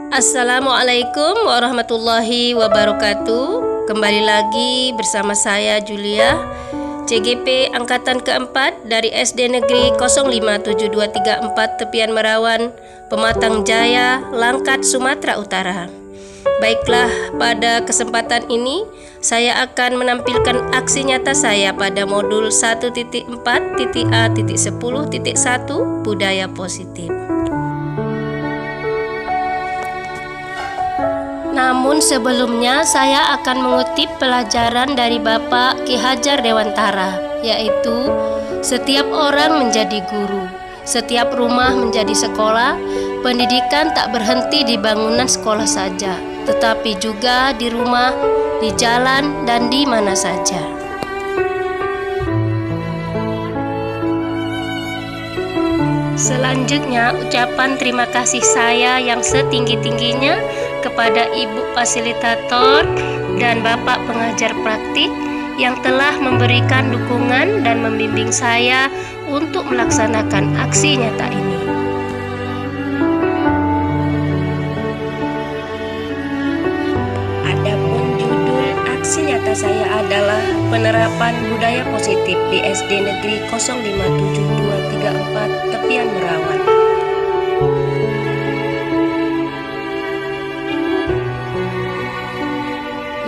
Assalamualaikum warahmatullahi wabarakatuh. Kembali lagi bersama saya Julia, CGP Angkatan keempat dari SD Negeri 057234 Tepian Merawan, Pematang Jaya, Langkat, Sumatera Utara. Baiklah, pada kesempatan ini saya akan menampilkan aksi nyata saya pada modul 1.4.A.10.1 Budaya Positif. Namun sebelumnya saya akan mengutip pelajaran dari Bapak Ki Hajar Dewantara, yaitu setiap orang menjadi guru, setiap rumah menjadi sekolah. Pendidikan tak berhenti di bangunan sekolah saja, tetapi juga di rumah, di jalan, dan di mana saja. Selanjutnya, ucapan terima kasih saya yang setinggi-tingginya kepada Ibu Fasilitator dan Bapak Pengajar Praktik yang telah memberikan dukungan dan membimbing saya untuk melaksanakan aksi nyata ini. Adapun judul aksi nyata saya adalah penerapan budaya positif di SD Negeri 057234 Tepian Merawan.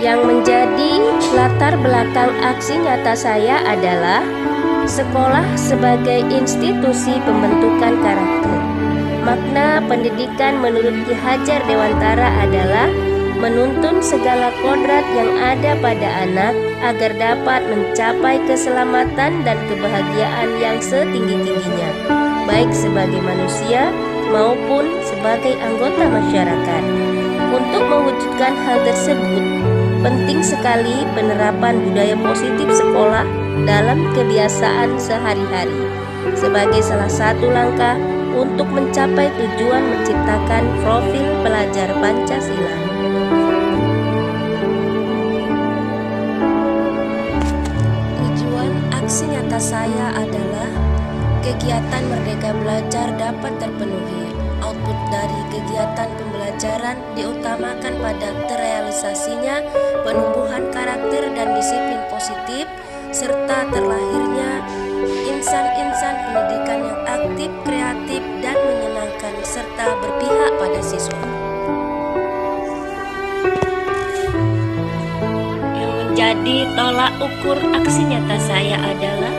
Yang menjadi latar belakang aksi nyata saya adalah sekolah sebagai institusi pembentukan karakter. Makna pendidikan menurut Ki Hajar Dewantara adalah menuntun segala kodrat yang ada pada anak agar dapat mencapai keselamatan dan kebahagiaan yang setinggi-tingginya, baik sebagai manusia maupun sebagai anggota masyarakat. Untuk mewujudkan hal tersebut, penting sekali penerapan budaya positif sekolah dalam kebiasaan sehari-hari sebagai salah satu langkah untuk mencapai tujuan menciptakan profil pelajar Pancasila. Tujuan aksi nyata saya adalah kegiatan Merdeka Belajar dapat terpenuhi. Output dari kegiatan pembelajaran diutamakan pada terrealisasinya penumbuhan karakter dan disiplin positif, serta terlahirnya insan-insan pendidikan yang aktif, kreatif, dan menyenangkan, serta berpihak pada siswa. Yang menjadi tolak ukur aksi nyata saya adalah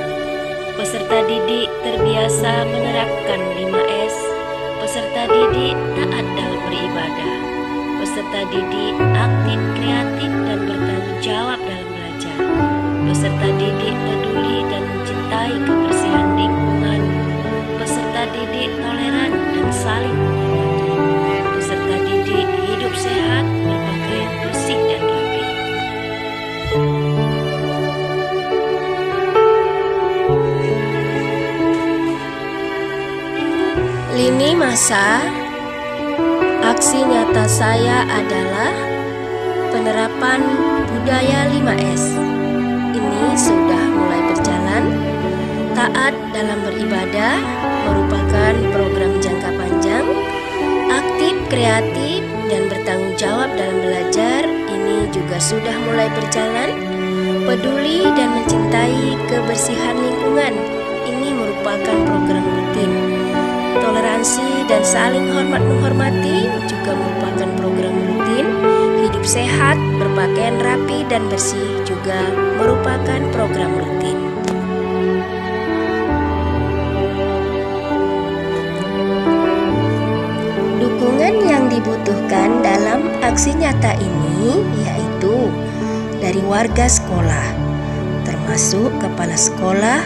peserta didik terbiasa menerapkan 5S. Peserta didik taat dalam beribadah. Peserta didik aktif, kreatif, dan bertanggung jawab dalam belajar. Peserta didik peduli dan mencintai kebersihan lingkungan. Peserta didik toleran dan saling menghormati. Peserta didik hidup sehat, berpakaian bersih dan rapi. Lini masa aksi nyata saya adalah penerapan budaya 5S. Ini sudah mulai berjalan. Taat dalam beribadah merupakan program jangka panjang. Aktif, kreatif, dan bertanggung jawab dalam belajar ini juga sudah mulai berjalan. Peduli dan mencintai kebersihan lingkungan ini merupakan program rutin. Toleransi dan saling hormat-menghormati juga merupakan program rutin. Hidup sehat, berpakaian rapi dan bersih juga merupakan program rutin. Dukungan yang dibutuhkan dalam aksi nyata ini yaitu dari warga sekolah, termasuk kepala sekolah,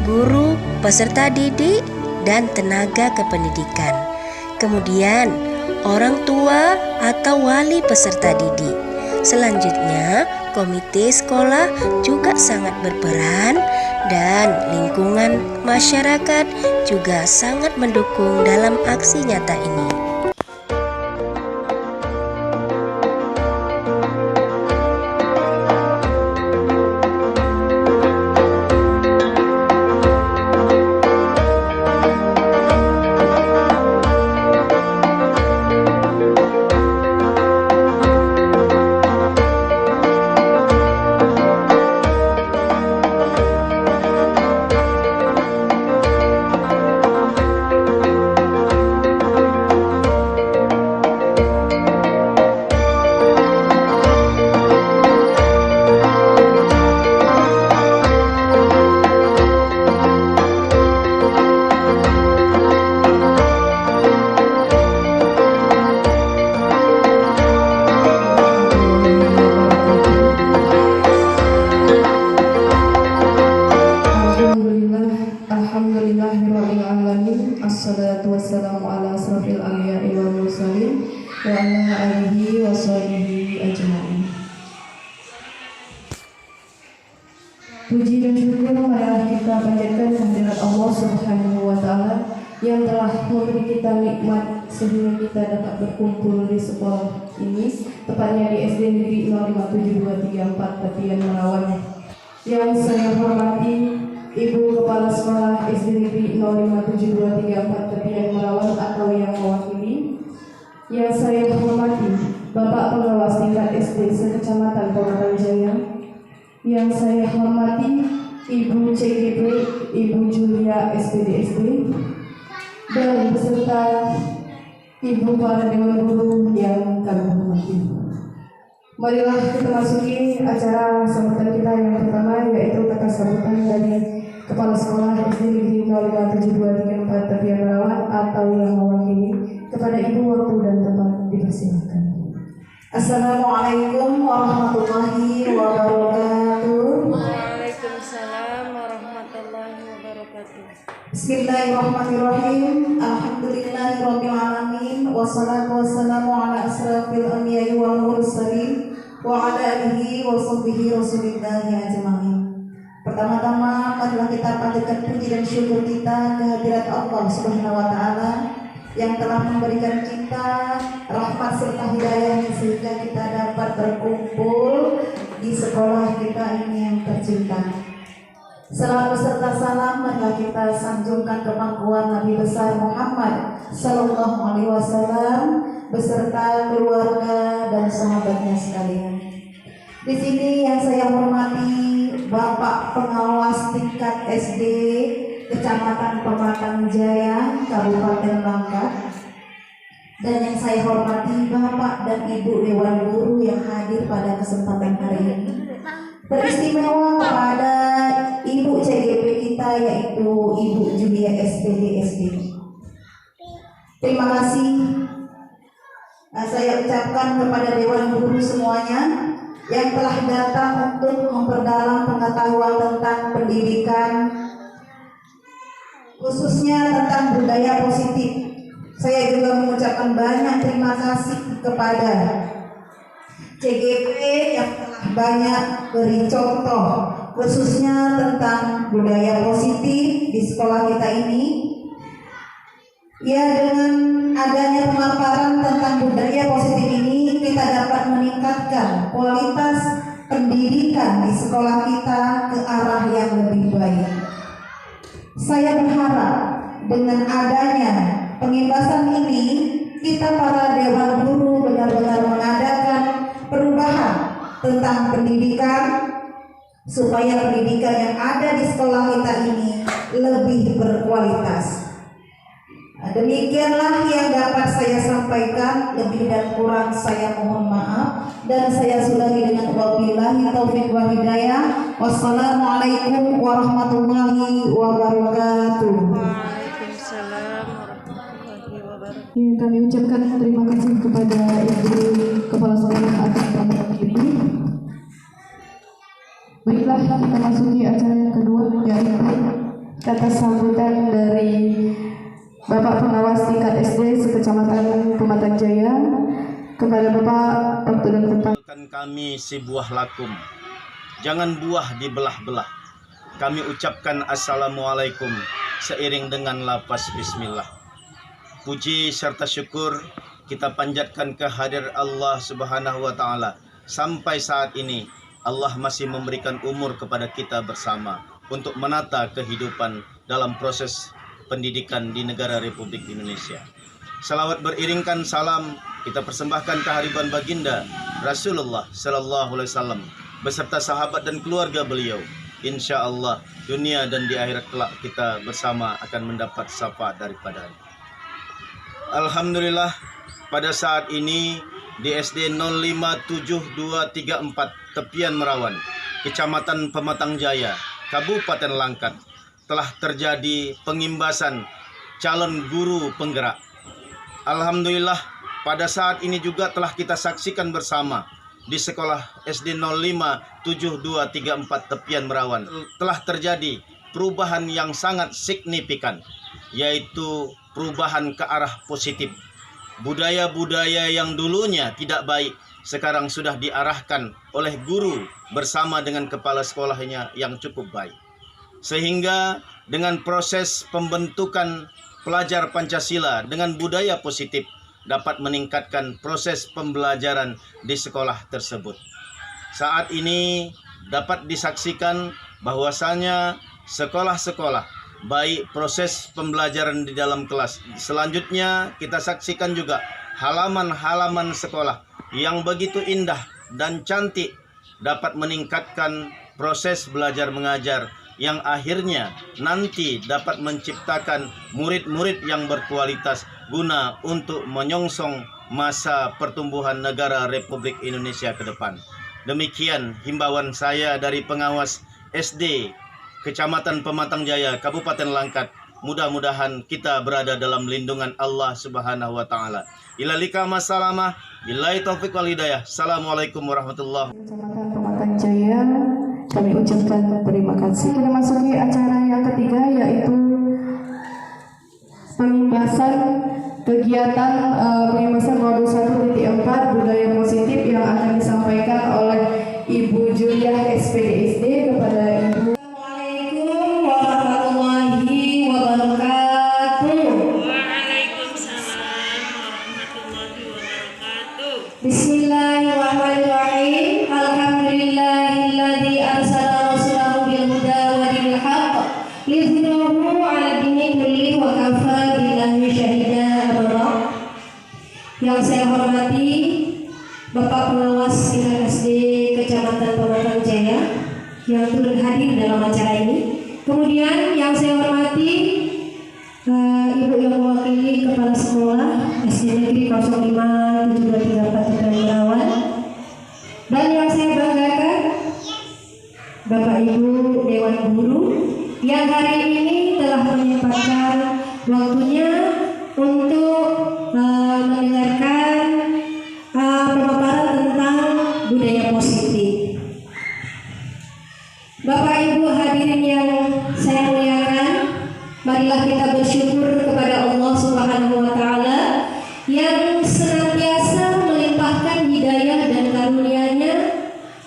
guru, peserta didik, dan tenaga kependidikan. Kemudian orang tua atau wali peserta didik. Selanjutnya komite sekolah juga sangat berperan, dan lingkungan masyarakat juga sangat mendukung dalam aksi nyata ini. wa ala alihi wa sahbihi ajma'in. Puji dan syukur marilah kita panjatkan kehadirat Allah Subhanahu wa Ta'ala yang telah memberi kita nikmat sehingga kita dapat berkumpul di sekolah ini, tepatnya di SD Negeri 057234 Tepian Merawan. Yang saya hormati Ibu Kepala Sekolah SD Negeri 057234 Tepian Merawan atau yang mewakili. Yang saya hormati Bapak Pengawas tingkat SD sekecamatan Pematang Jaya. Yang saya hormati Ibu CGP, Ibu Julia SPDSD, dan beserta Ibu para Dewan Guru yang kami hormati. Marilah kita masuki acara sambutan kita yang pertama, yaitu kata sambutan dari Kepala Sekolah SD Negeri 057234 Tepian Merawan atau yang mewakili. Kepada Ibu waktu dan tempat dipersilakan. Assalamualaikum warahmatullahi wabarakatuh. Waalaikumsalam warahmatullahi wabarakatuh. Bismillahirrahmanirrahim. Alhamdulillahirabbil alamin. Wassalatu wassalamu ala asrafil anbiya'i wal mursalin wa ala alihi wa sahbihi rasulillahi ajma'in. Pertama-tama marilah kita panjatkan puji dan syukur kita kehadirat Allah Subhanahu wa Ta'ala yang telah memberikan kita rahmat serta hidayah sehingga kita dapat berkumpul di sekolah kita ini yang tercinta. Salam beserta salam marilah kita sanjungkan ke pangkuan Nabi besar Muhammad Sallallahu Alaihi Wasallam beserta keluarga dan sahabatnya sekalian. Di sini yang saya hormati Bapak Pengawas tingkat SD Kecamatan Pematang Jaya, Kabupaten Langkat, dan yang saya hormati Bapak dan Ibu Dewan Guru yang hadir pada kesempatan hari ini. Beristimewa kepada Ibu CGP kita yaitu Ibu Julia SPDSD. Terima kasih saya ucapkan kepada Dewan Guru semuanya yang telah datang untuk memperdalam pengetahuan tentang pendidikan, khususnya tentang budaya positif. Saya juga mengucapkan banyak terima kasih kepada CGP yang telah banyak beri contoh, khususnya tentang budaya positif di sekolah kita ini. Ya, dengan adanya pemaparan tentang budaya positif ini, kita dapat meningkatkan kualitas pendidikan di sekolah kita ke arah yang lebih baik. Saya berharap dengan adanya pengibasan ini, kita para Dewan Guru benar-benar mengadakan perubahan tentang pendidikan supaya pendidikan yang ada di sekolah kita ini lebih berkualitas. Demikianlah yang dapat saya sampaikan, lebih dan kurang saya mohon maaf, dan saya sudahi dengan wabillahi taufiq wal hidayah. Wassalamualaikum warahmatullahi wabarakatuh. Waalaikumsalam warahmatullahi wabarakatuh. Yang kami ucapkan terima kasih kepada Ibu Kepala Sekolah atas pengumuman ini. Baiklah, kita masuki acara yang kedua, yaitu kata sambutan dari Bapak Pengawas tingkat SD sekecamatan Pematang Jaya. Kepada Bapak, waktu dan tempat. Kami si buah lakum, jangan buah dibelah-belah. Kami ucapkan assalamualaikum seiring dengan lafaz bismillah. Puji serta syukur kita panjatkan kehadirat Allah Subhanahu wa Ta'ala. Sampai saat ini Allah masih memberikan umur kepada kita bersama untuk menata kehidupan dalam proses pendidikan di negara Republik Indonesia. Salawat beriringkan salam kita persembahkan kehadiran baginda Rasulullah Sallallahu Alaihi Wasallam beserta sahabat dan keluarga beliau. Insya Allah dunia dan di akhirat kelak kita bersama akan mendapat syafaat daripadanya. Alhamdulillah pada saat ini di SD 057234 Tepian Merawan, Kecamatan Pematang Jaya, Kabupaten Langkat, telah terjadi pengimbasan calon guru penggerak. Alhamdulillah pada saat ini juga telah kita saksikan bersama di sekolah SD 057234 Tepian Merawan telah terjadi perubahan yang sangat signifikan, yaitu perubahan ke arah positif, budaya-budaya yang dulunya tidak baik sekarang sudah diarahkan oleh guru bersama dengan kepala sekolahnya yang cukup baik. Sehingga dengan proses pembentukan pelajar Pancasila dengan budaya positif dapat meningkatkan proses pembelajaran di sekolah tersebut. Saat ini dapat disaksikan bahwasanya sekolah-sekolah baik proses pembelajaran di dalam kelas. Selanjutnya kita saksikan juga halaman-halaman sekolah yang begitu indah dan cantik dapat meningkatkan proses belajar mengajar yang akhirnya nanti dapat menciptakan murid-murid yang berkualitas guna untuk menyongsong masa pertumbuhan negara Republik Indonesia ke depan. Demikian himbauan saya dari pengawas SD Kecamatan Pematang Jaya, Kabupaten Langkat. Mudah-mudahan kita berada dalam lindungan Allah Subhanahu wa taala. Ila lika masalamah, billahi taufik wal hidayah. Assalamualaikum warahmatullahi wabarakatuh. Kecamatan Pematang Jaya, kami ucapkan terima kasih. Kita masuki acara yang ketiga, yaitu pengimbasan kegiatan pengimbasan modul 1.4 budaya positif yang akan disampaikan oleh Ibu Juliah SPDSD kepada Ibu. Assalamualaikum warahmatullahi wabarakatuh. Waalaikumsalam warahmatullahi wabarakatuh. Bismillahirrahmanirrahim. Alhamdulillahilladzi arsala rasulahu bil huda wa dinil haqq liyudhhirahu 'ala dini kullihi wa kafaa billahi syahida. Yang saya hormati Bapak Pengawas Tingkat SD Kecamatan Pematang Jaya yang turut hadir dalam acara ini. Kemudian yang saya hormati Ibu yang mewakili Kepala Sekolah SD Negeri 057234 Merawan, dan yang saya banggakan Bapak Ibu Dewan Guru yang hari ini telah menyempatkan waktunya untuk mendengarkan pemaparan tentang budaya positif. Bapak Ibu hadirin yang saya muliakan, marilah kita bersyukur kepada Allah Subhanahu wa taala yang senantiasa melimpahkan hidayah dan karunia-Nya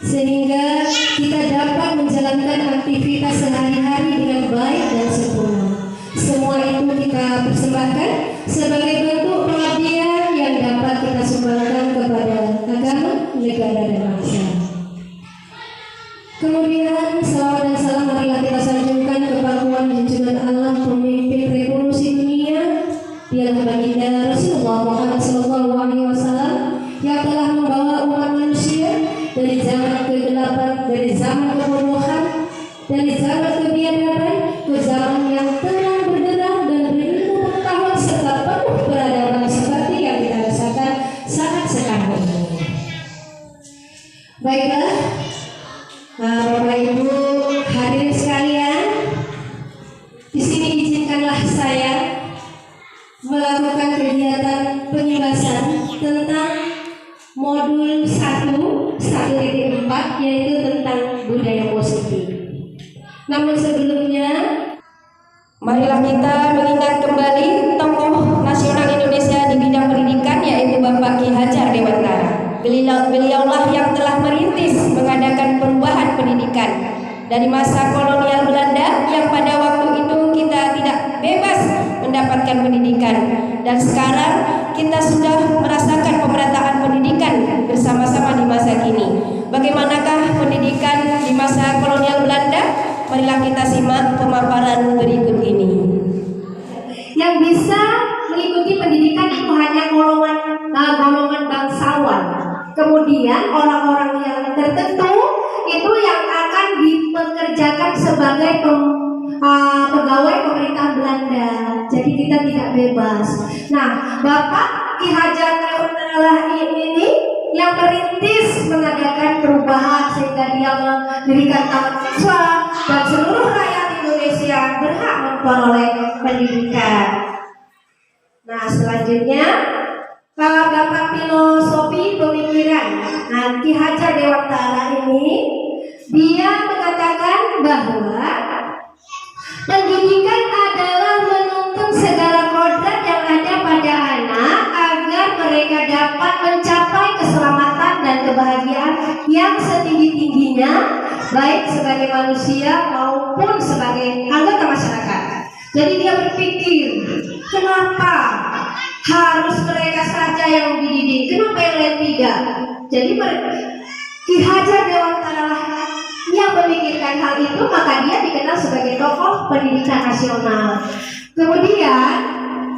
sehingga kita dapat menjalankan aktivitas sehari-hari dengan baik dan sempurna. Semua itu kita persembahkan sebagai bentuk pengabdian yang dapat kita sumbangkan kepada agama, negara, dan bangsa. Kemudian salawat dan salam marilah kita sanjungkan ke pangkuan junjungan Allah pemimpin revolusi dunia, dialah baginda Rasulullah Muhammad SAW yang telah membawa umat manusia dari zaman kegelapan, dari zaman kebodohan, dari zaman kebiadaban ke zaman yang tenang, berderah dan berilmu pengetahuan serta penuh peradaban seperti yang kita rasakan saat sekarang ini. Baiklah, Bapak Ibu hadirin sekalian, di sini izinkanlah saya melakukan kegiatan pengimbasan tentang modul 1.4 yaitu tentang budaya positif. Namun sebelumnya, Marilah kita mengingat kembali tokoh nasional Indonesia di bidang pendidikan, yaitu Bapak Ki Hajar Dewantara. Beliaulah yang telah merintis mengadakan perubahan pendidikan dari masa kolonial Belanda yang pada waktu itu kita tidak bebas mendapatkan pendidikan, dan sekarang kita sudah merasakan pemerataan pendidikan bersama-sama di masa kini. Bagaimanakah pendidikan di masa kolonial Belanda? Marilah kita simak pemaparan berikut ini. yang bisa mengikuti pendidikan itu hanya golongan bangsawan. Kemudian orang-orang yang tertentu itu yang akan dipekerjakan sebagai pegawai pemerintah Belanda. Jadi kita tidak bebas. Nah, Bapak Ki Hajar Dewantara ini yang merintis mengadakan perubahan sehingga dia mendirikan taman siswa dan seluruh rakyat Indonesia berhak memperoleh pendidikan. Nah, selanjutnya Bapak filosofi pemikiran. Nah, Ki Hajar Dewantara ini dia mengatakan bahwa pendidikan adalah menuntun segala kodrat yang ada pada anak agar kebahagiaan yang setinggi-tingginya, baik sebagai manusia maupun sebagai anggota masyarakat. Jadi dia berpikir, kenapa harus mereka saja yang dididik, kenapa yang lain tidak? Jadi Ki Hajar Dewantara yang memikirkan hal itu, maka dia dikenal sebagai tokoh pendidikan nasional. Kemudian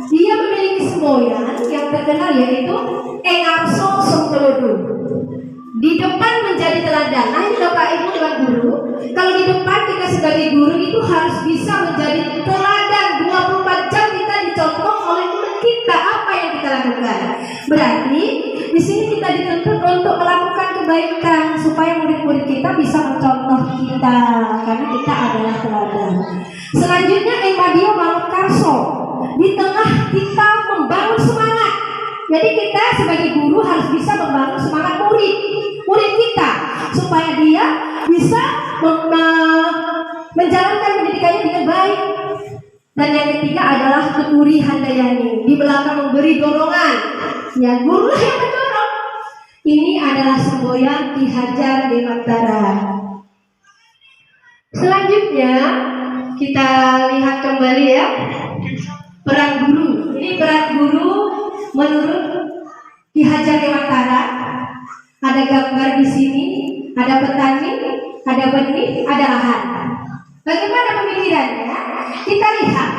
dia memiliki semboyan yang terkenal, yaitu Engapso Songkolodo. Di depan menjadi teladan. Nah ini Bapak Ibu Tuan Guru, kalau di depan kita sebagai guru itu harus bisa menjadi teladan. 24 jam kita dicontoh oleh murid kita apa yang kita lakukan. Berarti di sini kita dituntut untuk melakukan kebaikan supaya murid-murid kita bisa mencontoh kita, karena kita adalah teladan. Selanjutnya Madio Bangun di tengah kita membangun semangat. Jadi kita sebagai guru harus bisa membangun semangat murid kita supaya dia bisa menjalankan pendidikannya dengan baik. Dan yang ketiga adalah Tuturi Handayani, di belakang memberi dorongan. Ya, guru lah yang mendorong. Ini adalah semboyan Ki Hajar Dewantara. Selanjutnya kita lihat kembali ya, peran guru. Ini peran guru menurut Ki Hajar Dewantara. Ada gambar di sini, ada petani, ada benih, ada lahan. Bagaimana pemikirannya? Kita lihat.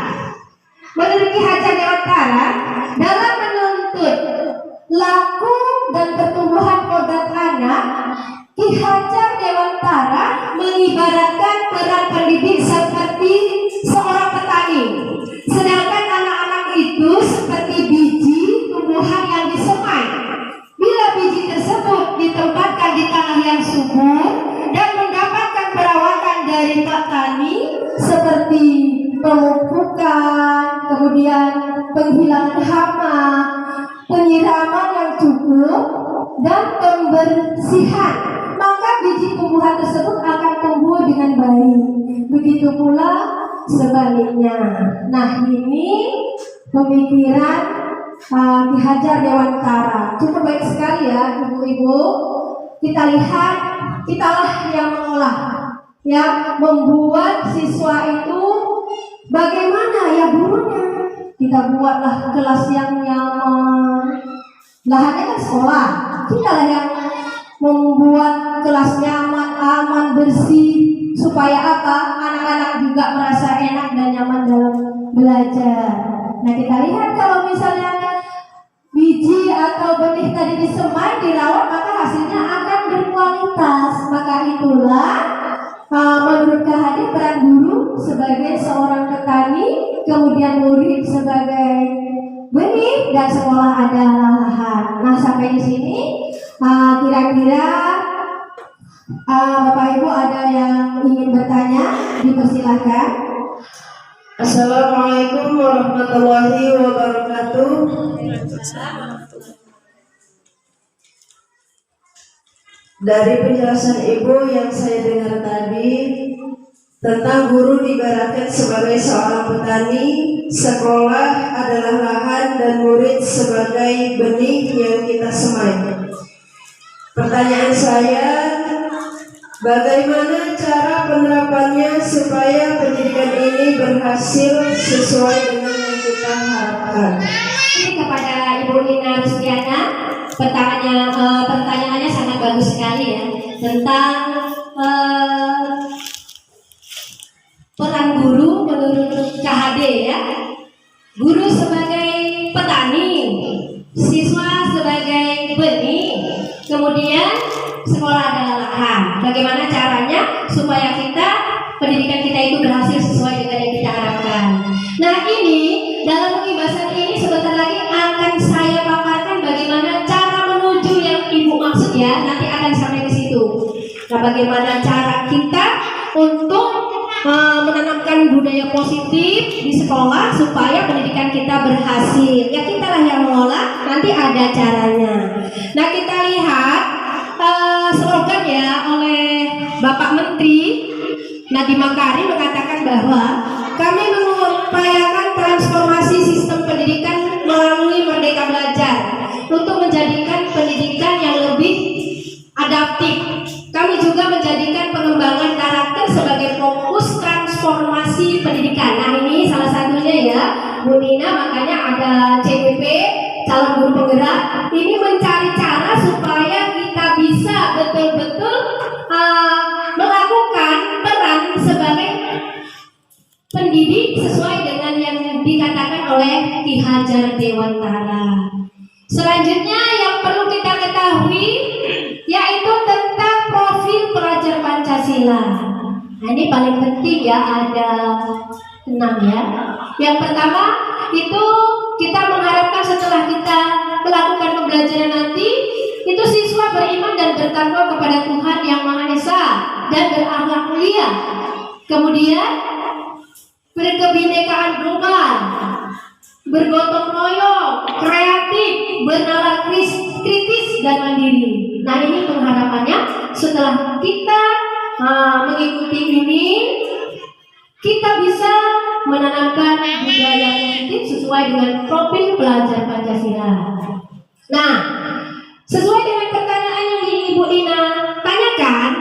Menurut Ki Hajar Dewantara, dalam menuntut laku dan pertumbuhan kodrat anak, Ki Hajar Dewantara mengibaratkan peran pendidik seperti seorang petani. Sedangkan anak-anak itu seperti biji tumbuhan yang disemai. Bila biji tersebut ditempatkan di tanah yang subur dan mendapatkan perawatan dari petani seperti pemupukan, kemudian penghilangan hama, penyiraman yang cukup, dan pembersihan, maka biji tumbuhan tersebut akan tumbuh dengan baik. Begitu pula sebaliknya. Nah, ini pemikiran Ki Hajar Dewantara. Cukup baik sekali ya ibu-ibu. Kita lihat, kitalah yang mengolah, ya, membuat siswa itu bagaimana ya gurunya. Kita buatlah kelas yang nyaman. Lahannya kan sekolah, kita lah yang membuat kelas nyaman, aman, bersih, supaya apa? Anak-anak juga merasa enak dan nyaman dalam belajar. Nah, kita lihat kalau misalnya biji atau benih tadi disemai, dirawat, maka hasilnya akan berkualitas. Maka itulah menurut Kak Hadi peran guru sebagai seorang petani, kemudian murid sebagai benih, dan sekolah adalah lahan. Nah, sampai di sini kira-kira Bapak Ibu ada yang ingin bertanya, dipersilahkan. Assalamualaikum warahmatullahi wabarakatuh. Dari penjelasan Ibu yang saya dengar tadi tentang guru diibaratkan sebagai seorang petani, sekolah adalah lahan, dan murid sebagai benih yang kita semai. Pertanyaan saya, bagaimana cara penerapannya supaya pendidikan ini berhasil sesuai dengan yang kita harapkan? Ini kepada Ibu Ina Rustiana, pertanyaannya sangat bagus sekali ya, tentang peran guru menurut KHD ya. Guru sebagai petani, siswa sebagai benih, kemudian sekolah adalah lahan. Bagaimana caranya supaya pendidikan kita itu berhasil sesuai dengan yang kita harapkan. Nah, ini dalam pembahasan ini sebentar lagi akan saya paparkan bagaimana cara menuju yang Ibu maksud ya. Nanti akan sampai ke situ. Nah, bagaimana cara kita untuk menanamkan budaya positif di sekolah supaya pendidikan kita berhasil. Ya, kita lah yang mengolah, nanti ada caranya. Nah, kita lihat slogan ya oleh Bapak Menteri Nadiem Makarim mengatakan bahwa kami mengupayakan transformasi sistem pendidikan melalui Merdeka Belajar untuk menjadikan pendidikan yang lebih kami juga menjadikan pengembangan karakter sebagai fokus transformasi pendidikan. Nah, ini salah satunya ya, Bu Nina, makanya ada CPP, calon guru penggerak, ini mencari cara supaya kita bisa betul-betul melakukan peran sebagai pendidik sesuai dengan yang dikatakan oleh Ki Hajar Dewantara. Selanjutnya yang perlu kita ketahui yaitu tentang profil pelajar Pancasila. Nah, ini paling penting ya, ada 6 ya. Yang pertama itu kita mengharapkan setelah kita melakukan pembelajaran nanti itu siswa beriman dan bertakwa kepada Tuhan Yang Maha Esa dan berakhlak mulia. Kemudian berkebinekaan global, bergotong royong, kreatif, bernalar kritis dan mandiri. Nah, ini pengharapannya setelah kita mengikuti ini, kita bisa menanamkan budaya positif sesuai dengan profil pelajar Pancasila. Nah, sesuai dengan pertanyaan yang Ibu Ina tanyakan,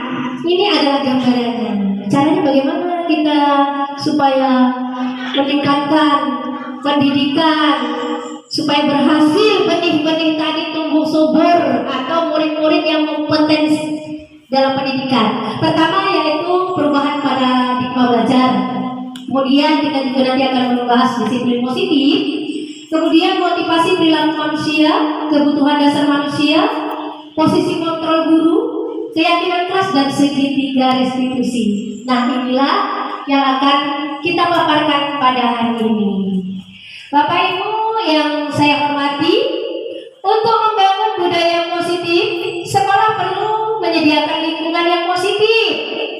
ini adalah gambarannya. Caranya bagaimana kita supaya meningkatkan pendidikan, supaya berhasil benih-benih tadi tumbuh subur atau murid-murid yang berpotensi dalam pendidikan. Pertama yaitu perubahan paradigma belajar. Kemudian kita juga nanti akan membahas disiplin positif. Kemudian motivasi perilaku manusia, kebutuhan dasar manusia, posisi kontrol guru, keyakinan keras dan segitiga restitusi. Nah, inilah yang akan kita paparkan pada hari ini. Bapak Ibu yang saya hormati, untuk membangun budaya yang positif, sekolah perlu menyediakan lingkungan yang positif.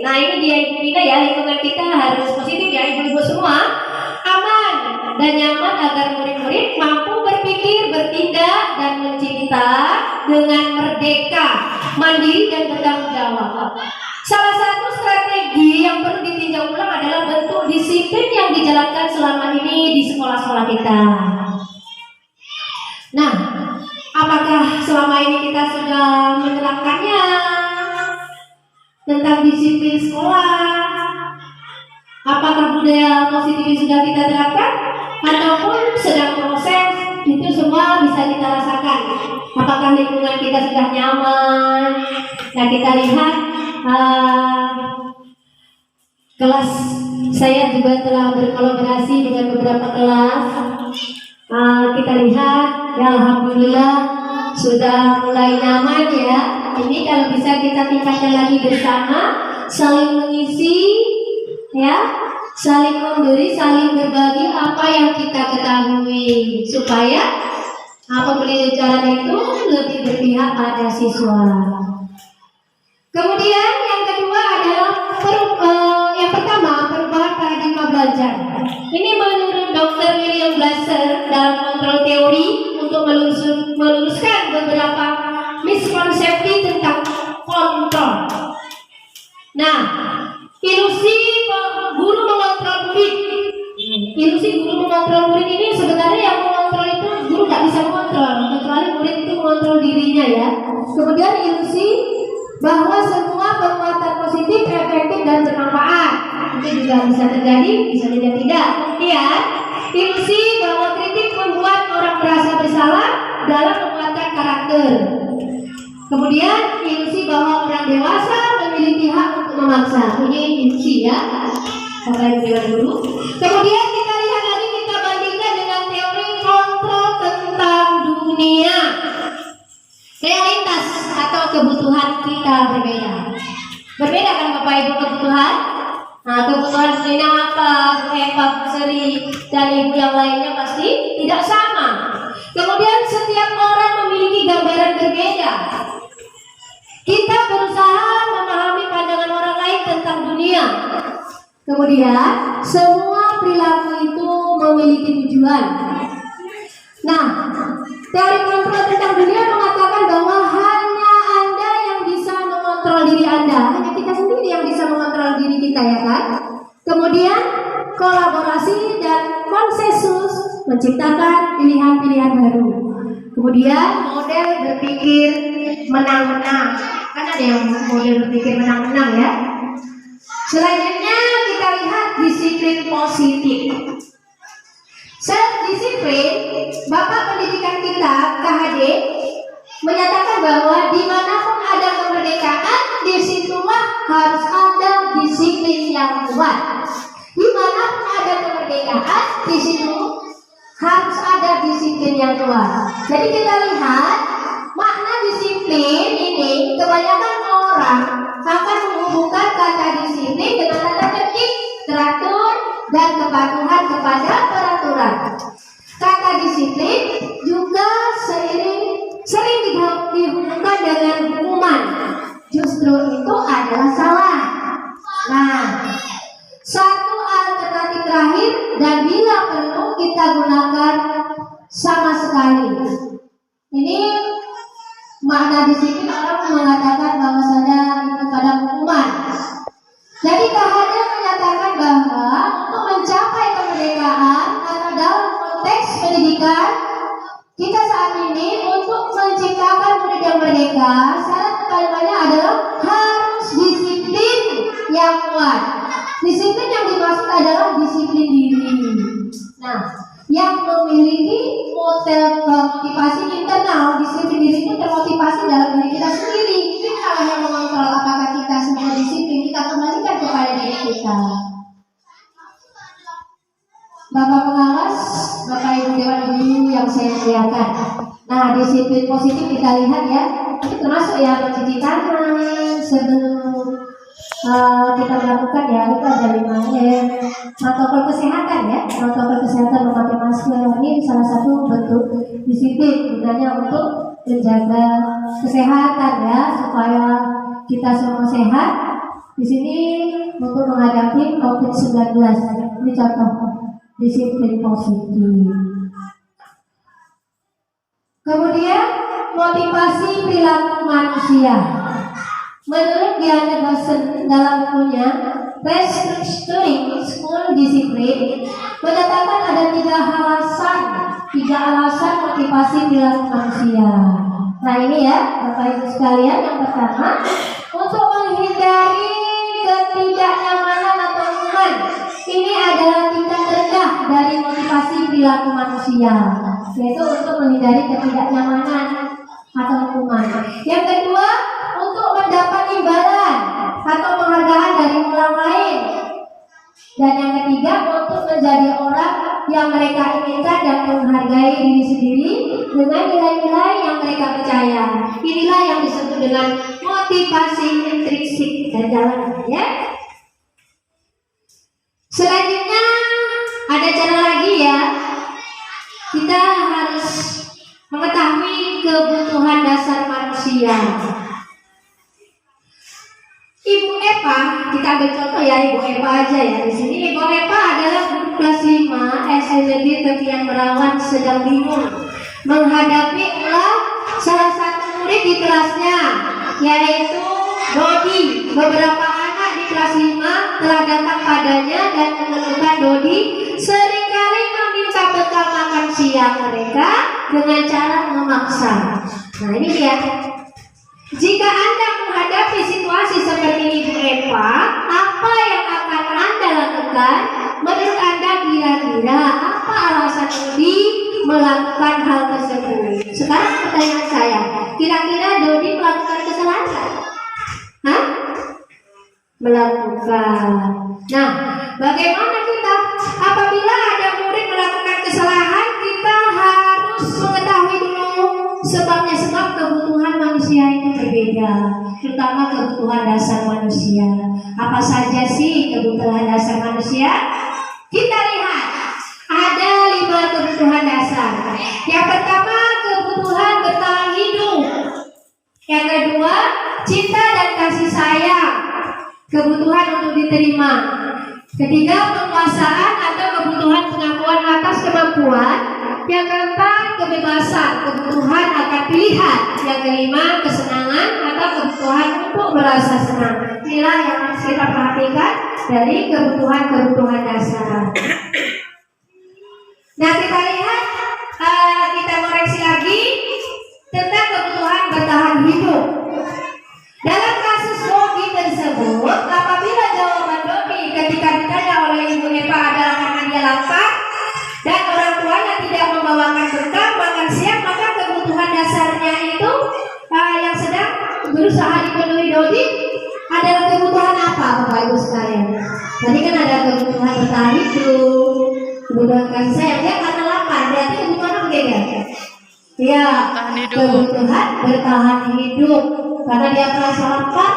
Nah, ini dia Ibu Nina ya, lingkungan kita harus positif ya Ibu-Ibu semua, aman dan nyaman agar murid-murid mampu berpikir, bertindak dan mencipta dengan merdeka, mandiri dan bertanggung jawab. Salah satu strategi yang perlu ditinjau ulang adalah bentuk disiplin yang dijalankan selama ini di sekolah-sekolah kita. Nah, apakah selama ini kita sudah menerapkannya tentang disiplin sekolah? Apakah budaya positif ini sudah kita terapkan ataupun sedang proses? Itu semua bisa kita rasakan. Apakah lingkungan kita sudah nyaman? Nah, kita lihat kelas saya juga telah berkolaborasi dengan beberapa kelas. Kita lihat ya, alhamdulillah sudah mulai nyaman ya. Ini kalau bisa kita tingkatkan lagi bersama, saling mengisi ya, saling memberi, saling berbagi apa yang kita ketahui supaya pembelajaran itu lebih berpihak pada siswa. Kemudian yang kedua adalah yang pertama perubahan paradigma belajar. Ini menurut Dr. William Glasser dalam kontrol teori untuk meluruskan beberapa miskonsepsi tentang kontrol. Nah, ilusi guru mengontrol murid. Ilusi guru mengontrol murid ini sebenarnya yang mengontrol itu guru nggak bisa mengontrol, kecuali murid itu mengontrol dirinya ya. Kemudian ilusi bahwa semua perbuatan positif, efektif dan bermanfaat. Itu juga bisa terjadi, bisa juga tidak. Kemudian ilusi bahwa kritik membuat orang merasa bersalah dalam menguatkan karakter. Kemudian ilusi bahwa orang dewasa memiliki hak untuk memaksa. Ini ilusi ya, Bapak Ibu guru. Kemudian kita lihat lagi, kita bandingkan dengan teori kontrol tentang dunia. Realitas atau kebutuhan kita berbeda. Berbeda kan Bapak Ibu kebutuhan? Nah, kebutuhan Nina apa, Pak Seri dan Ibu yang lainnya pasti tidak sama. Kemudian setiap orang memiliki gambaran berbeda. Kita berusaha memahami pandangan orang lain tentang dunia. Kemudian semua perilaku itu memiliki tujuan. Nah, teori kontrol tentang dunia mengatakan bahwa hanya Anda yang bisa mengontrol diri Anda. Hanya kita sendiri yang bisa mengontrol diri kita ya kan. Kemudian kolaborasi dan konsensus menciptakan pilihan-pilihan baru. Kemudian model berpikir menang-menang. Kan ada yang model berpikir menang-menang ya. Selanjutnya kita lihat disiplin positif. Self-disiplin, Bapak Pendidikan kita, KHD, menyatakan bahwa dimanapun ada kemerdekaan, disitulah harus ada disiplin yang kuat. Dimanapun ada kemerdekaan, di situ harus ada disiplin yang kuat. Jadi kita lihat makna disiplin ini, kebanyakan orang akan menghubungkan kata disiplin dengan tanda petik teratur dan kepatuhan kepada peraturan. Kata disiplin juga sering dihubungkan dengan hukuman. Justru itu adalah salah. Nah, satu alternatif terakhir dan bila perlu kita gunakan sama sekali. Ini makna disiplin orang mengatakan bahwasanya itu pada hukuman. Jadi KHD menyatakan bahwa untuk mencapai kemerdekaan atau dalam konteks pendidikan kita saat ini untuk menciptakan murid yang merdeka, syarat utamanya adalah harus disiplin yang kuat. Disiplin yang dimaksud adalah disiplin diri. Nah, yang memiliki motivasi internal, disiplin diri itu termotivasi dalam diri kita sendiri. Kita yang mengontrol apakah kita semua disiplin, kita kembalikan kepada diri kita. Bapak pengawas, Bapak Ibu Dewan Guru yang saya muliakan. Nah, disiplin positif kita lihat ya, itu termasuk ya mencuci tangan sebelum kita melakukan ya, itu ada 5M. Protokol kesehatan ya, protokol kesehatan memakai masker ini salah satu bentuk disiplin gunanya untuk menjaga kesehatan ya, supaya kita semua sehat. Di sini untuk menghadapi COVID-19 ini contoh disiplin positif. Kemudian motivasi perilaku manusia. Menurut Diana Gossen dalam bukunya Restructuring School Discipline menyatakan ada tiga alasan motivasi perilaku manusia. Nah ini ya Bapak Ibu sekalian, yang pertama untuk menghindari ketidaknyamanan atau hukuman. Ini adalah tingkat rendah dari motivasi perilaku manusia, yaitu untuk menghindari ketidaknyamanan atau hukuman. Yang kedua, untuk mendapat imbalan atau penghargaan dari orang lain. Dan yang ketiga, untuk menjadi orang yang mereka inginkan dan menghargai diri sendiri dengan nilai-nilai yang mereka percaya. Inilah yang disebut dengan motivasi intrinsik dan jalan ya. Selanjutnya ada cara lagi ya. Kita harus mengetahui kebutuhan dasar manusia. Ibu Eva, kita ambil contoh ya Ibu Eva aja ya di sini. Ibu Eva adalah guru kelas 5 SMP Tepian Merawat sedang bingung menghadapi ulah salah satu murid di kelasnya, yaitu Dodi. Beberapa anak di kelas 5 telah datang padanya dan mengeluhkan Dodi seringkali meminta bekal makan siang mereka dengan cara memaksa. Nah ini dia. Jika Anda menghadapi situasi seperti Ibu Eva, apa yang akan Anda lakukan? Menurut Anda kira-kira apa alasan Dodi melakukan hal tersebut? Sekarang pertanyaan saya, kira-kira Dodi melakukan kesalahan? Hah? Melakukan. Nah, bagaimana kita apabila ada murid melakukan kesalahan, kita harus mengetahui dulu sebabnya. Sebab kebutuhan manusia itu berbeda, terutama kebutuhan dasar manusia. Apa saja sih kebutuhan dasar manusia? Kita lihat ada 5 kebutuhan dasar. Yang pertama, kebutuhan bertahan hidup. Yang kedua, cinta dan kasih sayang, kebutuhan untuk diterima. Ketiga, penguasaan atau kebutuhan pengakuan atas kemampuan. Yang keempat, kebebasan, kebutuhan akan pilihan. Yang kelima, kesenangan atau kebutuhan untuk merasa senang. Inilah yang harus kita perhatikan dari kebutuhan-kebutuhan dasar. Nah, kita lihat, kita koreksi lagi tentang kebutuhan bertahan hidup. Dalam berusaha dipenuhi Dodi adalah kebutuhan apa Bapak Ibu sekalian? Tadi kan ada kebutuhan bertahan hidup, kebutuhan kasih sayang. Dia karena lapar, berarti kebutuhan apa dia? Ya, kebutuhan bertahan hidup. Karena dia merasa lapar,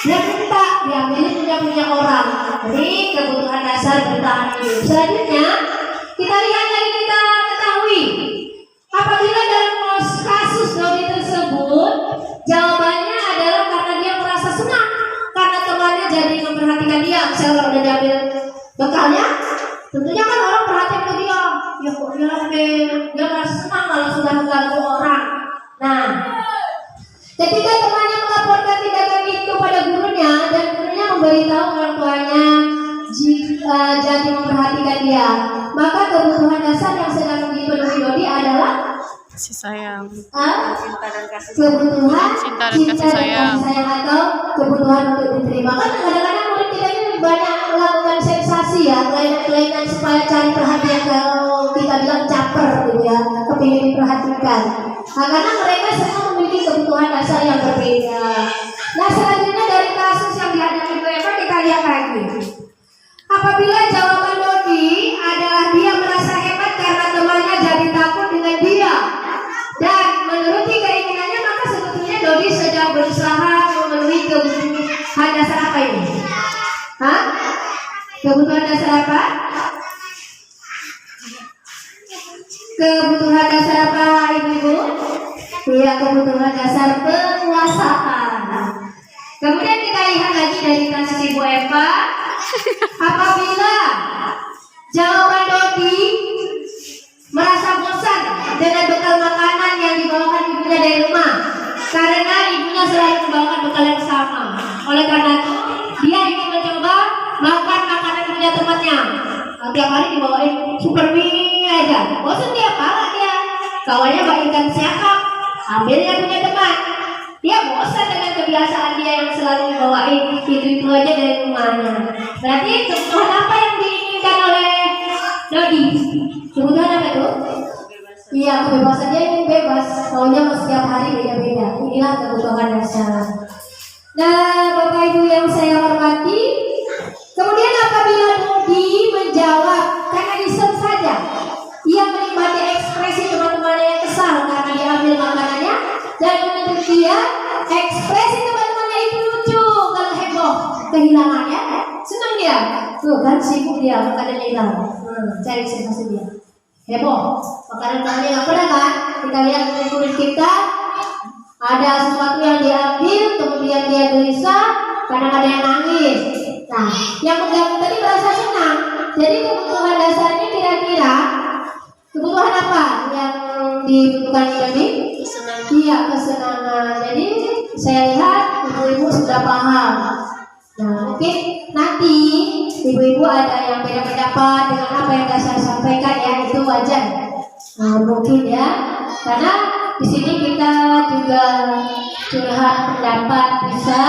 dia minta diambilin punya orang. Jadi kebutuhan dasar bertahan hidup. Selanjutnya kita lihat lagi, kita ketahui apabila dalam kasus Dodi tersebut jawabannya adalah karena dia merasa senang karena temannya jadi memperhatikan dia. Misalnya udah diambil bekalnya, tentunya kan orang perhatian ke dia. Ya kok dia merasa senang kalau sudah mengganggu orang. Nah, ketika temannya melaporkan tindakan itu pada gurunya dan gurunya memberitahu orang tuanya jadi memperhatikan dia, maka kebutuhan dasar yang sedang dipenuhi Dodi adalah kasih sayang, kebutuhan cinta dan kasih sayang atau kebutuhan untuk diterima. Kan kadang-kadang murid kita ini banyak melakukan sensasi ya, kelainan supaya cari perhatian, kalau kita bilang caper gitu ya, kepingin diperhatikan. Nah, karena mereka semua memiliki kebutuhan dasar yang berbeda. Nah, selanjutnya dari kasus yang dihadapi Bu Eva, kita lihat lagi. Apabila jawaban Dodi adalah dia merasa hebat karena temannya jadi takut dengan dia dan menuruti keinginannya, maka sebetulnya Dodi sedang berusaha memenuhi kebutuhan dasar apa ini? Hah? Kebutuhan dasar apa? Kebutuhan dasar apa Ibu-ibu? Iya, kebutuhan dasar penguasaan. Kemudian kita lihat lagi dari kasus Ibu Eva. Apabila jawaban Dodi merasa bosan dengan bekal makanan yang dibawakan ibunya dari rumah, karena ibunya selalu membawakan bekal yang sama. Oleh karena itu, dia ingin mencoba makan makanan punya temannya. Tiap hari dibawain super mie aja. Bosan dia, parah dia. Kawannya bagikan siakap, ambilnya punya teman. Dia bosan dengan kebiasaan dia yang selalu dibawain itu aja dari rumahnya. Berarti kebutuhan apa yang diinginkan oleh Dodi? Kebutuhan apa itu? Iya, kebebasan. Dia ingin bebas. Maunya setiap hari beda-beda. Inilah kebutuhan dasar. Nah, Bapak Ibu yang saya hormati, kemudian apabila Dodi menjawab karena iseng saja, ia menikmati ekspresi teman-temannya yang kesal karena diambil makanannya, dan menurut dia ekspresi teman-temannya itu lucu kalau heboh kehilangannya, senang dia. Tuh kan sibuk dia, makanannya hilang. Cari sensasi dia. Heboh, makanan-makanan yang pernah kan? Kita lihat di kulit kita, ada sesuatu yang diambil, kemudian dia gelisah, kadang ada yang nangis. Nah, yang mengganggu tadi merasa senang. Jadi kebutuhan dasarnya kira-kira kebutuhan apa yang dibutuhkan tadi? Iya, kesenangan. Jadi saya lihat ibu-ibu sudah paham. Nah, mungkin nanti ibu-ibu ada yang beda pendapat dengan apa yang saya sampaikan, ya itu wajar. Nah, mungkin ya, karena di sini kita juga curhat pendapat bisa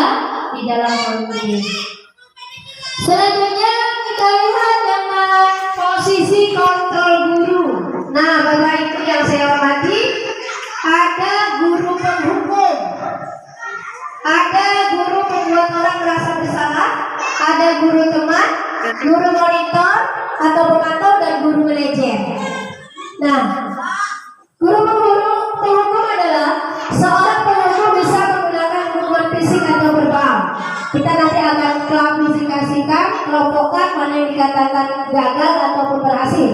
di dalam ini. Selanjutnya kita lihat dengan posisi kontrol guru. Nah, Bapak Ibu yang saya hormati, ada guru penghukum, ada guru pembuat orang merasa bersalah, ada guru teman, guru monitor atau pemantau, dan guru manajer. Nah, guru penghukum adalah seorang penghukum bisa menggunakan hukuman fisik atau verbal. Kita nanti akan klasifikasikan, kelompokkan mana yang dikatakan gagal ataupun berhasil.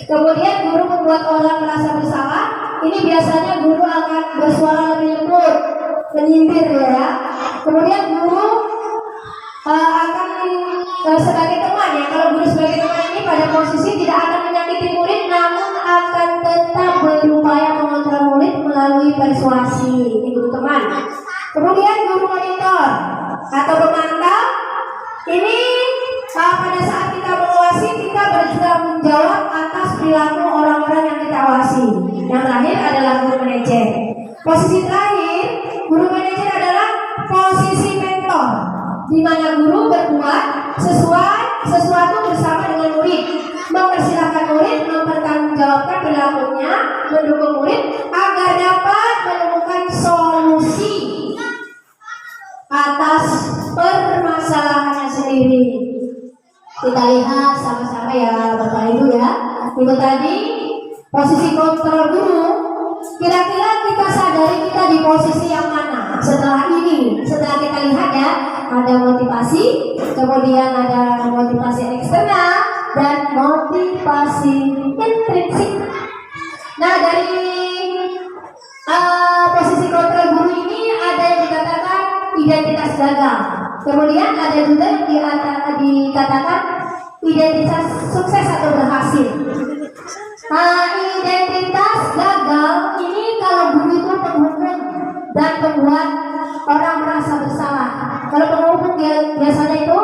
Kemudian guru membuat orang merasa bersalah. Ini biasanya guru akan bersuara lebih lembut, menyindir ya. Kemudian guru akan sebagai teman ya. Kalau guru sebagai teman ini pada posisi tidak akan menyakiti murid, namun akan tetap berupaya mengontrol murid melalui persuasi. Ini guru teman. Kemudian guru monitor atau pemantau, ini pada saat kita mengawasi, kita bertanggung jawab atas perilaku orang-orang yang kita awasi. Yang terakhir adalah guru manajer. Posisi terakhir, guru manajer adalah posisi mentor, di mana guru berbuat sesuatu bersama dengan murid, mempersilahkan murid mempertanggungjawabkan perilakunya, mendukung murid agar dapat menemukan solusi ada motivasi, kemudian ada motivasi eksternal dan motivasi intrinsik. Nah, dari posisi kontrol guru ini ada yang dikatakan identitas gagal. Kemudian ada juga yang dikatakan identitas sukses atau berhasil. Identitas gagal ini kalau guru itu penghukum dan membuat orang merasa bersalah. Kalau penghukum biasanya itu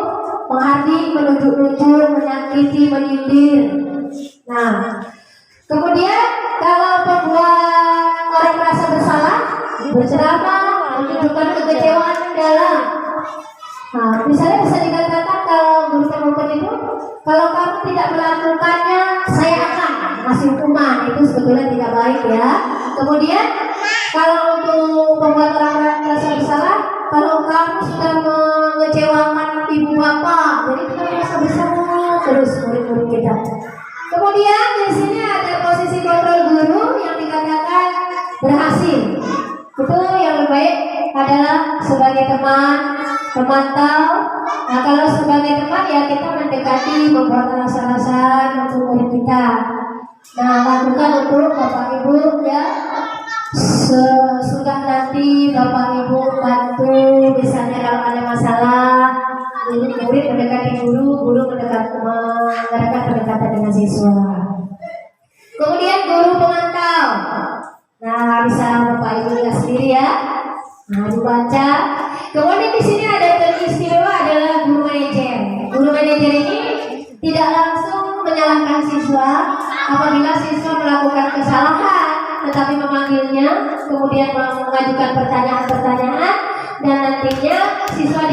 menghardik, menunjuk-nunjuk, menyakiti, menyindir. Nah, kemudian kalau pembuat orang merasa bersalah, berceramah, menunjukkan kekecewaan mendalam. Nah, misalnya bisa dikatakan kalau guru penghukum itu, kalau kamu tidak melakukannya, saya akan kasih hukuman. Itu sebetulnya tidak baik ya. Kemudian kalau untuk pembuat orang merasa bersalah, kalau kamu sudah mengecewakan ibu bapak, jadi kita merasa bersalah terus murid-murid kita. Kemudian di sini ada posisi kontrol guru yang dikatakan berhasil. Itu yang lebih baik adalah sebagai teman, pemantau. Nah, kalau sebagai teman ya kita mendekati, membuat rasa-rasa untuk murid kita. Nah, lakukan untuk Bapak Ibu ya. Sudah nanti Bapak Ibu bantu, misalnya kalau ada masalah, murid mendekati guru, guru mengadakan pendekatan dengan siswa. Kemudian guru pemantau. Nah, bisa Bapak Ibu lihat sendiri ya. Nah, dibaca. Kemudian di sini ada yang istimewa adalah guru manajer. Guru manajer ini tidak langsung menyalahkan siswa apabila siswa melakukan kesalahan, tetapi memanggilnya, kemudian mengajukan pertanyaan-pertanyaan, dan nantinya siswa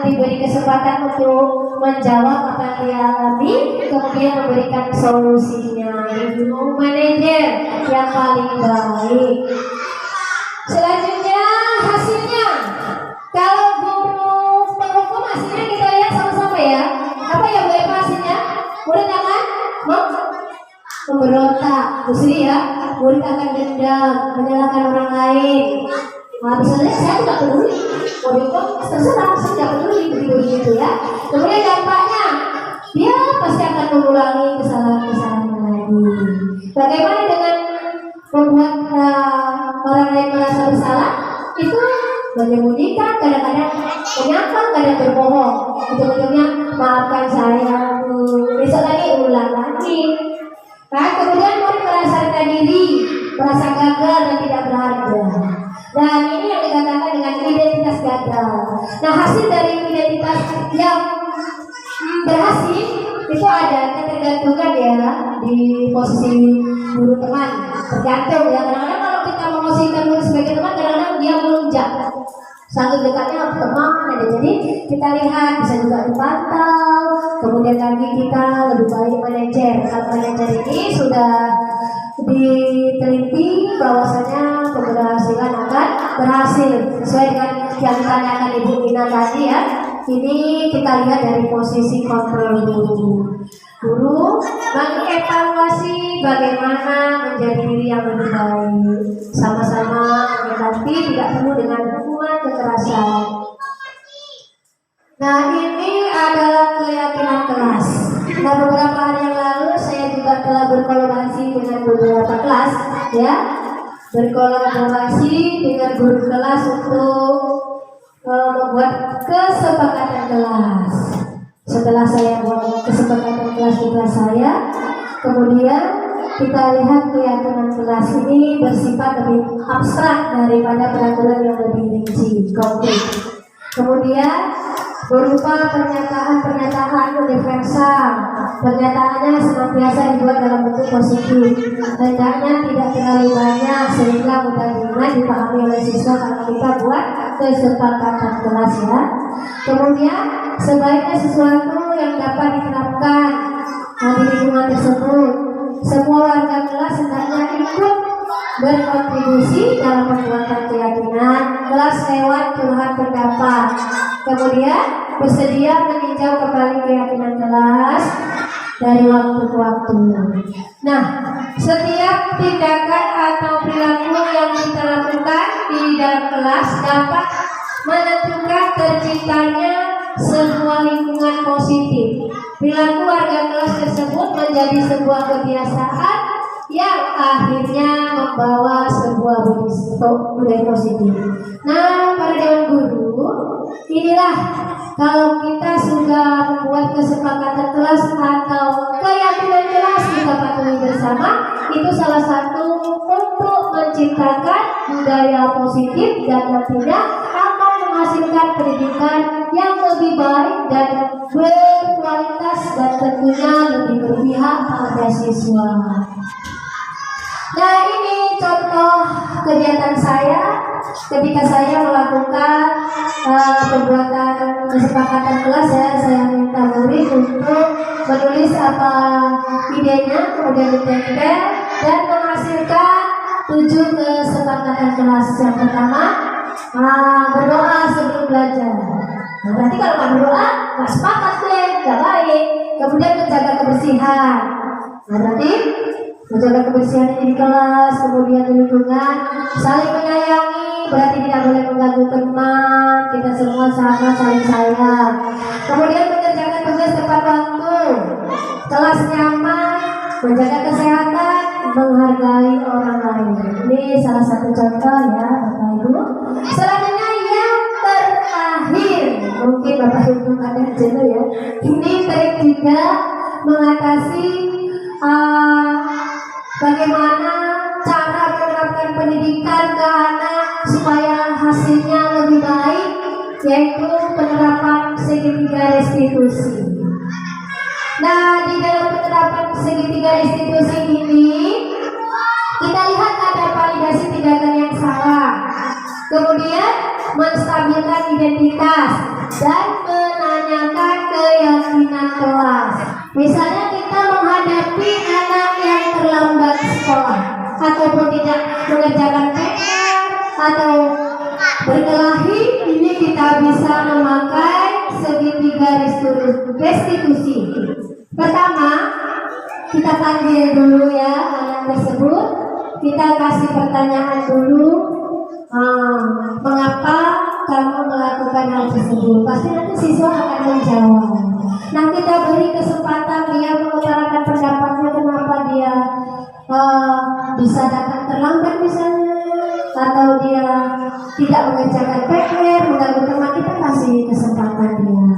diberi kesempatan untuk menjawab apa yang dia alami, kemudian memberikan solusinya. Ini guru manajer yang paling baik. Selanjutnya hasilnya, kalau guru penghukum hasilnya kita lihat sama-sama ya. Apa ya Bu Eva hasilnya? Murid akan memberontak, mesti ya. Murid akan dendam, menyalahkan orang lain. Nah, misalnya saya tidak peduli, mau dihukum terserah, saya tidak peduli begitu ya. Kemudian dampaknya, dia pasti akan mengulangi kesalahan-kesalahan lagi. Bagaimana dengan membuat orang lain merasa bersalah? Itu menyembunyikan, kadang-kadang menyangkal, kadang berbohong. Ujung-ujungnya maafkan saya, besok lagi ulang lagi. Nah, kemudian murid merasa rendah diri, merasa gagal dan tidak berharga. Dan ini yang dikatakan dengan identitas gagal. Nah, hasil dari identitas yang berhasil itu ada ketergantungan ya di posisi guru teman. Tergantung ya, kadang-kadang kalau kita memposisikan guru sebagai teman, kadang-kadang dia melunjak. Sangat dekatnya teman ada, jadi kita lihat bisa juga dipantau. Kemudian lagi kita lebih baik manajer. Kalau manajer ini sudah diteliti bahwasanya keberhasilan akan berhasil sesuai dengan yang ditanyakan Ibu Ina tadi ya. Ini kita lihat dari posisi kontrol guru. Guru mengevaluasi bagaimana menjadi diri yang lebih baik, sama-sama menghadapi, tidak perlu dengan hukuman kekerasan. Nah, ini adalah keyakinan kelas. Nah, beberapa hari yang lalu saya juga telah berkolaborasi dengan beberapa kelas, ya, berkolaborasi dengan guru kelas untuk membuat kesepakatan kelas. Setelah saya buat kesepakatan kelas di kelas saya, kemudian kita lihat keyakinan kelas ini bersifat lebih abstrak daripada peraturan yang lebih rinci, konkret. Kemudian berupa pernyataan-pernyataan universal. Pernyataannya senantiasa dibuat dalam bentuk positif. Hendaknya tidak terlalu banyak sehingga mudah dipahami oleh siswa kalau kita buat kesepakatan kelas ya. Kemudian sebaiknya sesuatu yang dapat diterapkan di lingkungan tersebut. Semua warga kelas hendaknya ikut berkontribusi dalam pembuatan keyakinan kelas lewat curhat pendapat. Kemudian bersedia meninjau kembali keyakinan kelas dari waktu ke waktu. Nah, setiap tindakan atau perilaku yang kita lakukan di dalam kelas dapat menentukan terciptanya sebuah lingkungan positif. Perilaku warga kelas tersebut menjadi sebuah kebiasaan yang akhirnya membawa sebuah budaya positif. Nah, para dewan guru, inilah kalau kita sudah membuat kesepakatan kelas atau keyakinan kelas kita patuhi bersama, itu salah satu untuk menciptakan budaya positif dan nantinya akan menghasilkan pendidikan yang lebih baik dan berkualitas dan tentunya lebih berpihak pada siswa. Nah, ini contoh kegiatan saya ketika saya melakukan pembuatan kesepakatan kelas ya. Saya minta murid untuk menulis apa idenya, kemudian ditempel dan menghasilkan 7 kesepakatan kelas. Yang pertama, berdoa sebelum belajar. Nah, berarti kalau nggak berdoa, nggak sepakat deh, nggak baik. Kemudian menjaga kebersihan. Nah, berarti menjaga kebersihan di kelas, kemudian di lingkungan, saling menyayangi, berarti tidak boleh mengganggu teman, kita semua sama saling sayang. Kemudian mengerjakan tugas tepat waktu, kelas nyaman, menjaga kesehatan, menghargai orang lain. Ini salah satu contoh ya Bapak Ibu. Selanjutnya yang terakhir, mungkin Bapak Ibu ada jenuh ya. Ini trik 3 mengatasi bagaimana cara menerapkan pendidikan ke anak supaya hasilnya lebih baik, yaitu penerapan segitiga restitusi. Nah, di dalam penerapan segitiga restitusi ini kita lihat ada validasi tindakan yang salah, kemudian menstabilkan identitas dan menanyakan keyakinan kelas. Misalnya kita menghadapi anak yang terlambat sekolah ataupun tidak mengerjakan PR atau berkelahi, ini kita bisa memakai segitiga restitusi. Pertama, kita panggil dulu ya anak tersebut, kita kasih pertanyaan dulu, mengapa kamu melakukan hal tersebut? Pasti nanti siswa akan menjawab. Nah, kita beri kesempatan dia mengutarakan pendapatnya, kenapa dia bisa datang terlambat misalnya, atau dia tidak mengerjakan PR, mengganggu teman, kita kasih kesempatan dia.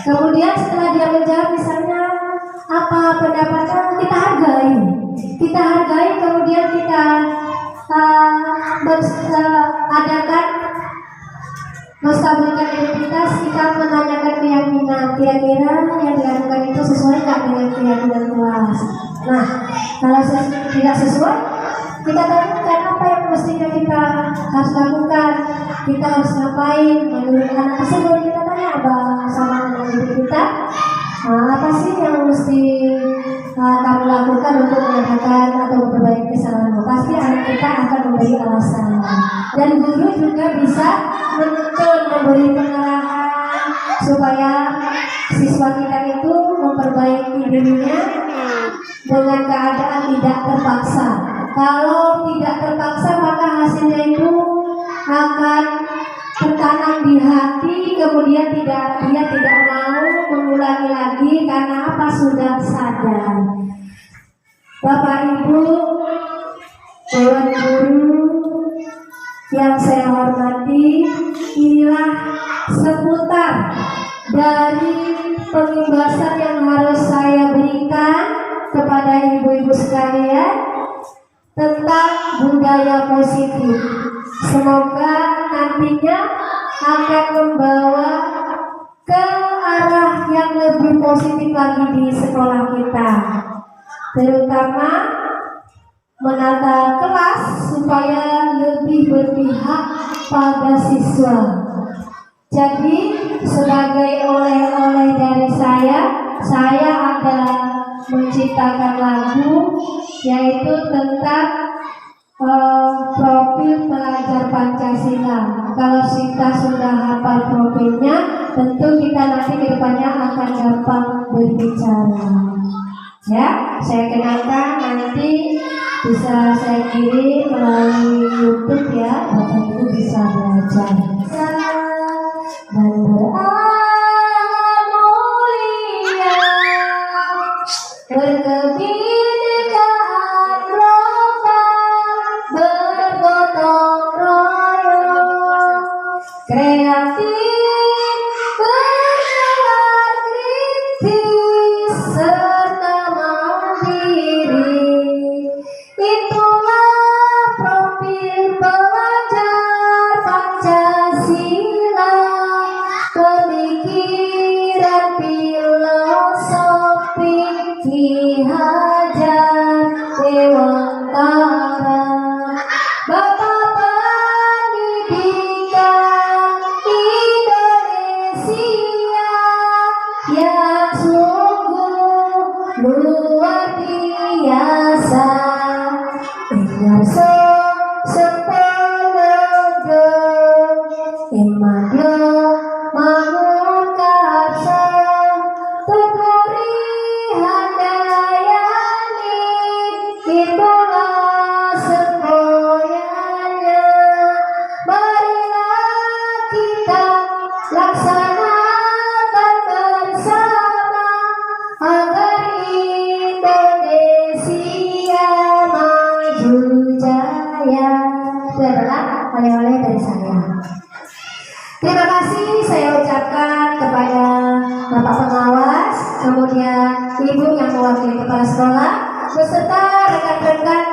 Kemudian setelah dia menjawab misalnya apa pendapatnya, kita hargai, kemudian kita adakan menstabilkan identitas, kita menanyakan keyakinan, kira-kira yang dilakukan itu sesuai nggak dengan keyakinan kelas. Nah, kalau tidak sesuai, kita tanyakan apa yang mestinya kita harus lakukan, kita harus ngapain menurut anak tersebut. Kita tanya sama anak kita, apa sih yang mesti kamu lakukan untuk menyatakan atau memperbaiki kesalahanmu. Pasti anak kita akan memberi alasan, dan guru juga bisa menuntun, memberi pengarahan supaya siswa kita itu memperbaiki dirinya dengan keadaan tidak terpaksa. Kalau tidak terpaksa, maka hasilnya itu akan tertanam di hati, kemudian dia tidak mau mengulangi lagi karena apa, sudah sadar. Bapak Ibu, Dewan Guru yang saya hormati, inilah seputar dari pengimbasan yang harus saya berikan kepada ibu-ibu sekalian tentang budaya positif. Semoga nantinya akan membawa ke arah yang lebih positif lagi di sekolah kita, terutama menata kelas supaya lebih berpihak pada siswa. Jadi sebagai oleh-oleh dari saya ada menciptakan lagu yaitu tentang profil pelajar Pancasila. Kalau kita sudah hafal profilnya, tentu kita nanti ke depannya akan gampang berbicara. Ya, saya kenalkan, nanti bisa saya kirim melalui YouTube ya, Bapak Ibu bisa belajar. kreatif, bernalar kritis, serta mandiri. Itulah profil pelajar Pancasila, pemikiran filosofi Ki Hajar Dewantara. Bapak Pendidikan Indonesia yang sungguh luar biasa, Inarso sepenuhnya imanyo mangun karsa, tuturi handayani, itulah semboyannya. Marilah kita laksanakan bersama agar Indonesia maju jaya. Itu adalah oleh-oleh dari saya. Terima kasih saya ucapkan kepada Bapak Pengawas, kemudian Ibu yang mewakili kepala sekolah, beserta rekan-rekan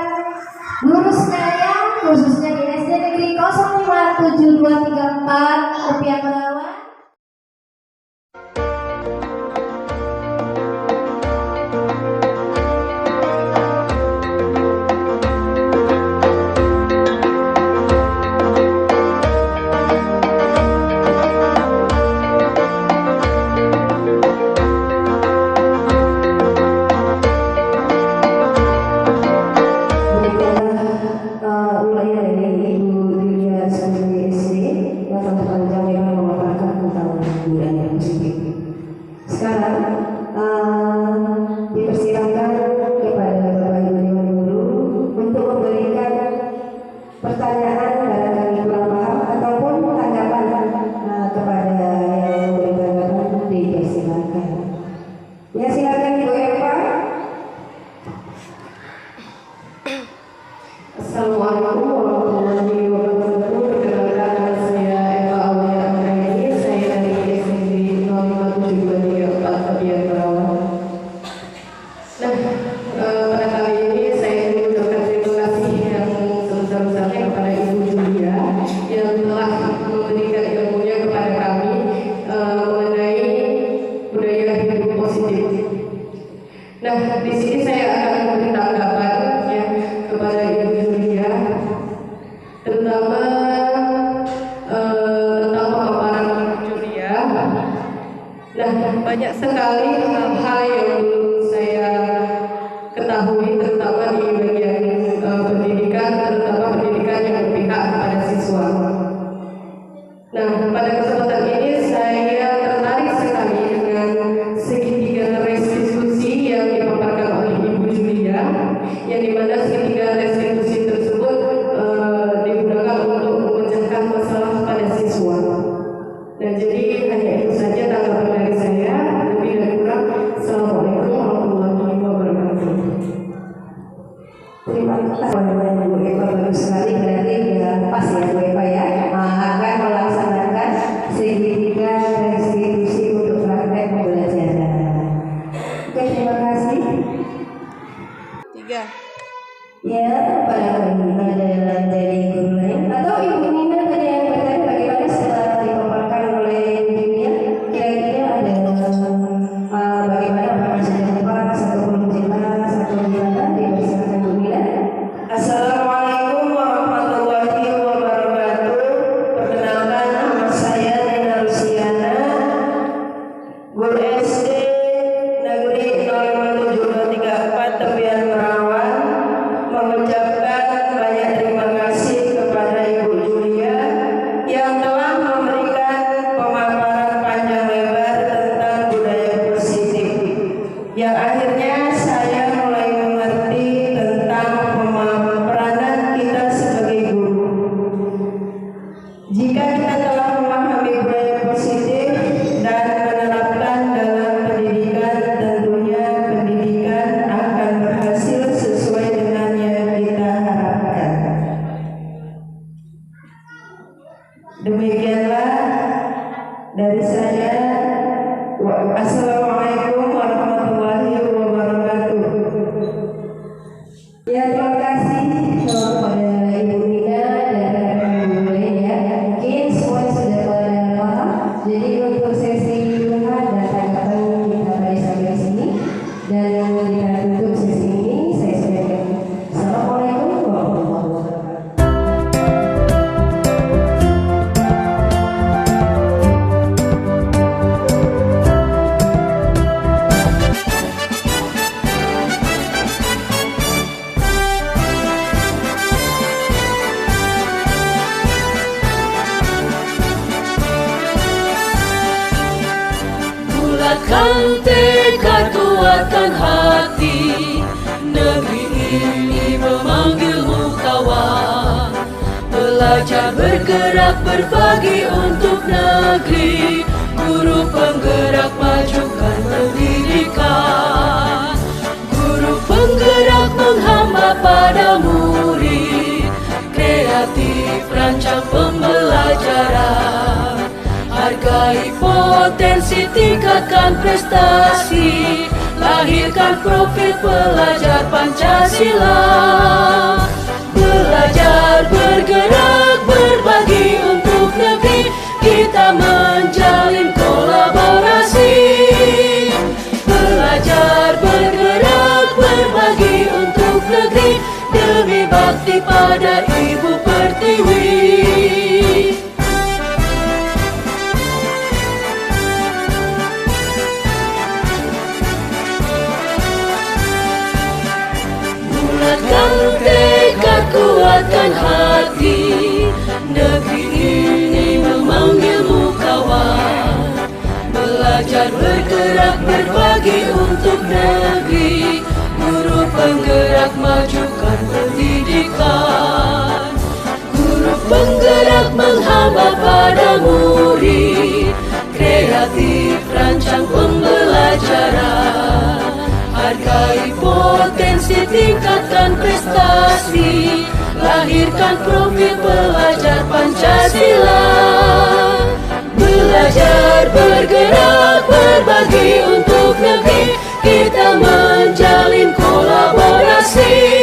guru saya, khususnya di SD Negeri 057234 Upiah Merawat. Wilayah dari Ibu Julia sebagai SD yang telah panjang lebar memaparkan tentang budaya positif. Sekarang dipersilakan kepada Bapak Ibu Dewan Guru untuk memberikan pertanyaan barangkali kurang paham ataupun tanggapan kepada yang memberi tanggapan, dipersilakan. Ya, silakan Ibu Eva. Assalamualaikum warahmatullahi wabarakatuh. Perkenalkan, saya Eva Aulia Anggraini. Saya dari SD 057234 Upiah Merawat. Nah, pada kali ini saya ingin mengucapkan terima kasih yang sebesar-besarnya kepada Ibu Julia yang telah memberikan ilmunya kepada kami mengenai budaya hidup positif. Nah, di sini saya akan memberi tanggapan ya kepada Ibu Julia, terutama tentang pemaparan Ibu Julia. Nah, banyak sekali hal-hal yang belum saya ketahui, terutama di bagian pendidikan, terutama pendidikan yang berpihak kepada siswa. Nah, pada kesempatan ini saya tertarik sekali dengan segitiga restitusi yang dipaparkan oleh Ibu Julia, yang dimana segitiga restitusi tersebut digunakan untuk memecahkan masalah pada siswa. Dan jadi hanya itu saja tanggapan dari saya. Lebih dan kurang, Assalamualaikum warahmatullahi wabarakatuh. Terima kasih Bu Eva, bagus sekali, berarti sudah pas ya Bu Eva ya, akan melaksanakan segitiga restitusi untuk praktek pembelajaran. Oke, terima kasih. 3. Ya, barangkali ada dari guru lain atau Ibu Nina tadi yang bertanya bagaimana setelah dipaparkan oleh Ibu Julia, kira-kira ada bagaimana apakah sudah jelas atau belum jelas atau gimana? Dipersilakan Bu Nina. Assalamualaikum warahmatullahi wabarakatuh. Perkenalkan, nama saya Nina Rusiana, guru SD Negeri 057234 Tepian Merawat, mengucapkan banyak terima kasih kepada Ibu Julia yang telah memberikan pemaparan panjang lebar tentang budaya positif, yang akhirnya saya mulai mengerti tentang peranan kita sebagai guru. Jika kita telah memahami budaya positif dan menerapkan dalam pendidikan, tentunya pendidikan akan berhasil sesuai dengan yang kita harapkan. Demikianlah dari saya. Assalamualaikum warahmatullahi wabarakatuh. Ya, terima kasih kepada Ibu Nina dan Ibu lainnya. Mungkin semua sudah pada paham. Jadi untuk sesi curhat dan tanggapan kita tadi sampai di sini, dan kita tutup sesi ini. Saya sampaikan Assalamualaikum warahmatullahi wabarakatuh. Bulatkan tekad, kuatkan hati. Negeri ini memanggilmu kawan. Belajar, bergerak, berbagi untuk negeri. Guru penggerak, majukan pendidikan. Guru penggerak menghamba pada murid. Kreatif, rancang pembelajaran. Hargai potensi, tingkatkan prestasi. Lahirkan profil pelajar Pancasila. Belajar, bergerak, berbagi untuk negeri. Kita menjalin kolaborasi. Belajar, bergerak, berbagi untuk negeri. Demi bakti pada Ibu Pertiwi. Bulatkan tekad, kuatkan hati. Negeri ini memanggilmu kawan. Belajar, bergerak, berbagi untuk negeri. Guru penggerak, majukan pendidikan. Guru penggerak menghamba pada murid. Kreatif, rancang pembelajaran. Hargai potensi, tingkatkan prestasi. Lahirkan profil pelajar Pancasila. Belajar, bergerak, berbagi untuk negeri. Kita menjalin kolaborasi.